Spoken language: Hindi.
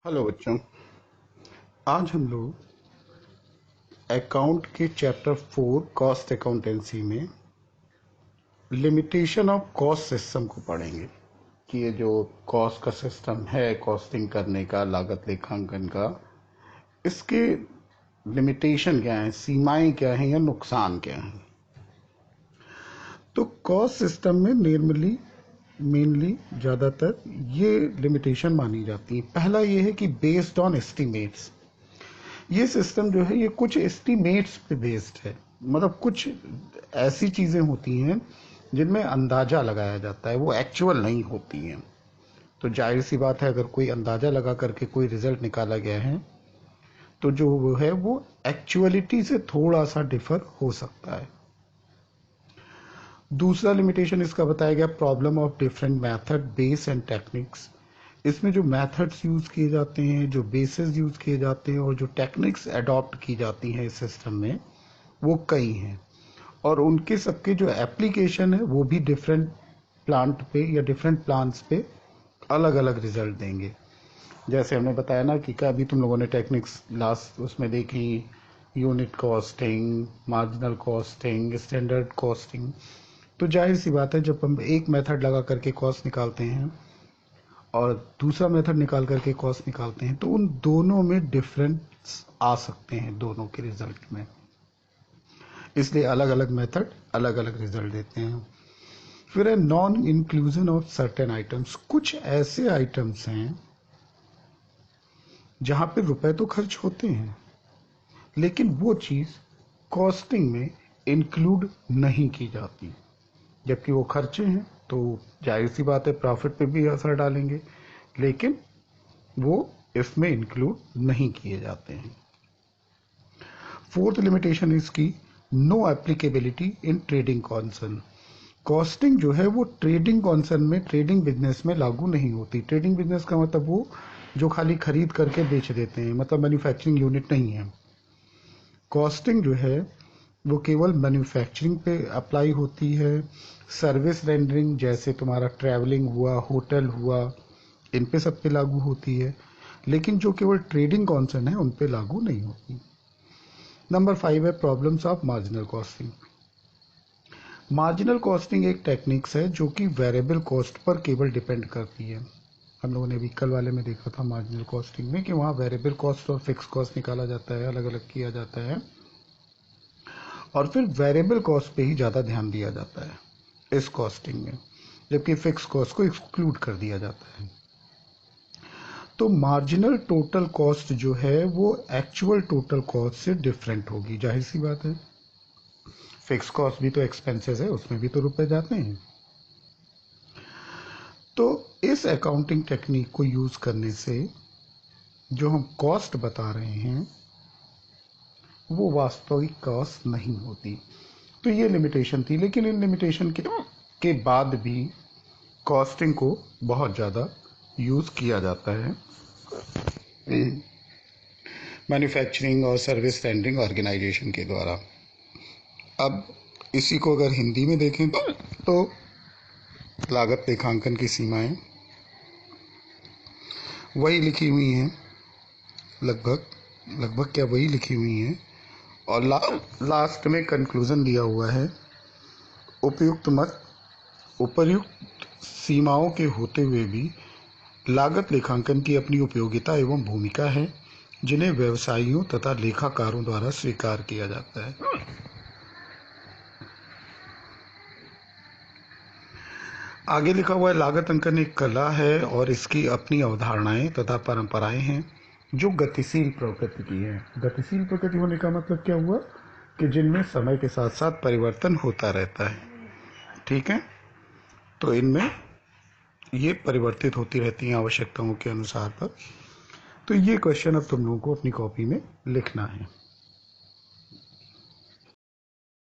हेलो बच्चों। आज हम लोग अकाउंट के चैप्टर 4 कॉस्ट अकाउंटेंसी में लिमिटेशन ऑफ कॉस्ट सिस्टम को पढ़ेंगे कि ये जो कॉस्ट का सिस्टम है कॉस्टिंग करने का, लागत लेखांकन का, इसके लिमिटेशन क्या है, सीमाएं क्या हैं या नुकसान क्या हैं। तो कॉस्ट सिस्टम में मेनली ज़्यादातर ये लिमिटेशन मानी जाती है। पहला ये है कि बेस्ड ऑन एस्टिमेट्स। ये सिस्टम जो है ये कुछ एस्टिमेट्स पे बेस्ड है, मतलब कुछ ऐसी चीज़ें होती हैं जिनमें अंदाज़ा लगाया जाता है, वो एक्चुअल नहीं होती हैं। तो जाहिर सी बात है, अगर कोई अंदाज़ा लगा करके कोई रिजल्ट निकाला गया है तो जो वो है वो एक्चुअलिटी से थोड़ा सा डिफर हो सकता है। दूसरा लिमिटेशन इसका बताया गया problem of different method base and techniques. इसमें जो मेथड्स यूज़ किए जाते हैं, जो बेसिस यूज़ किए जाते हैं और जो टेक्निक्स अडॉप्ट की जाती हैं इस सिस्टम में, वो कई हैं और उनके सबके जो एप्लीकेशन है वो भी डिफरेंट प्लांट पे या डिफरेंट प्लांट्स पे अलग अलग रिजल्ट देंगे। जैसे हमने बताया ना कि अभी तुम लोगों ने टेक्निक्स लास्ट उसमें देखी, unit costing, marginal costing, standard costing. तो जाहिर सी बात है, जब हम एक मेथड लगा करके कॉस्ट निकालते हैं और दूसरा मेथड निकाल करके कॉस्ट निकालते हैं तो उन दोनों में डिफरेंस आ सकते हैं दोनों के रिजल्ट में, इसलिए अलग अलग मेथड अलग अलग रिजल्ट देते हैं। फिर है non inclusion of certain items. कुछ ऐसे आइटम्स हैं जहां पे रुपए तो खर्च होते हैं लेकिन वो चीज कॉस्टिंग में इंक्लूड नहीं की जाती, जबकि वो खर्चे हैं तो जाहिर सी बात है प्रॉफिट पे भी असर डालेंगे, लेकिन वो इसमें इंक्लूड नहीं किए जाते हैं। फोर्थ लिमिटेशन इसकी no applicability in trading concern. Costing जो है वो ट्रेडिंग कॉन्सर्न में, ट्रेडिंग बिजनेस में लागू नहीं होती। ट्रेडिंग बिजनेस का मतलब वो जो खाली खरीद करके बेच देते हैं, मतलब मैन्युफैक्चरिंग यूनिट नहीं है। कॉस्टिंग जो है वो केवल मैन्युफैक्चरिंग पे अप्लाई होती है। सर्विस रेंडरिंग जैसे तुम्हारा ट्रैवलिंग हुआ, होटल हुआ, इन पे सब पे लागू होती है, लेकिन जो केवल ट्रेडिंग कॉन्सर्न है उन पे लागू नहीं होती। नंबर 5 है problems of marginal costing. Marginal costing एक टेक्निक्स है जो कि वेरिएबल कॉस्ट पर केवल डिपेंड करती है। हम लोगों ने भी कल वाले में देखा था मार्जिनल कॉस्टिंग में कि वहाँ वेरिएबल कॉस्ट और फिक्स कॉस्ट निकाला जाता है, अलग अलग किया जाता है और फिर वेरिएबल कॉस्ट पे ही ज़्यादा ध्यान दिया जाता है इस कॉस्टिंग में, जबकि फिक्स कॉस्ट को एक्सक्लूड कर दिया जाता है। तो मार्जिनल टोटल कॉस्ट जो है वो एक्चुअल टोटल कॉस्ट से डिफरेंट होगी, जाहिर सी बात है। फिक्स कॉस्ट भी तो एक्सपेंसेस है, उसमें भी तो रुपए जाते हैं। तो इस अकाउंटिंग टेक्निक को यूज करने से जो हम कॉस्ट बता रहे हैं वो वास्तविक कॉस्ट नहीं होती। तो ये लिमिटेशन थी, लेकिन इन लिमिटेशन के बाद भी कॉस्टिंग को बहुत ज़्यादा यूज़ किया जाता है मैन्युफैक्चरिंग और सर्विस रेंडरिंग ऑर्गेनाइजेशन के द्वारा। अब इसी को अगर हिंदी में देखें तो लागत लेखांकन की सीमाएं वही लिखी हुई हैं, लगभग क्या वही लिखी हुई हैं और लास्ट में कंक्लूजन दिया हुआ है उपर्युक्त सीमाओं के होते हुए भी लागत लेखांकन की अपनी उपयोगिता एवं भूमिका है जिन्हें व्यवसायियों तथा लेखाकारों द्वारा स्वीकार किया जाता है। आगे लिखा हुआ है लागत अंकन एक कला है और इसकी अपनी अवधारणाएं तथा परंपराएं हैं जो गतिशील प्रकृति की है। गतिशील प्रकृति होने का मतलब क्या हुआ कि जिनमें समय के साथ साथ परिवर्तन होता रहता है, ठीक है। तो इनमें ये परिवर्तित होती रहती हैं आवश्यकताओं के अनुसार पर। तो ये क्वेश्चन अब तुम लोगों को अपनी कॉपी में लिखना है।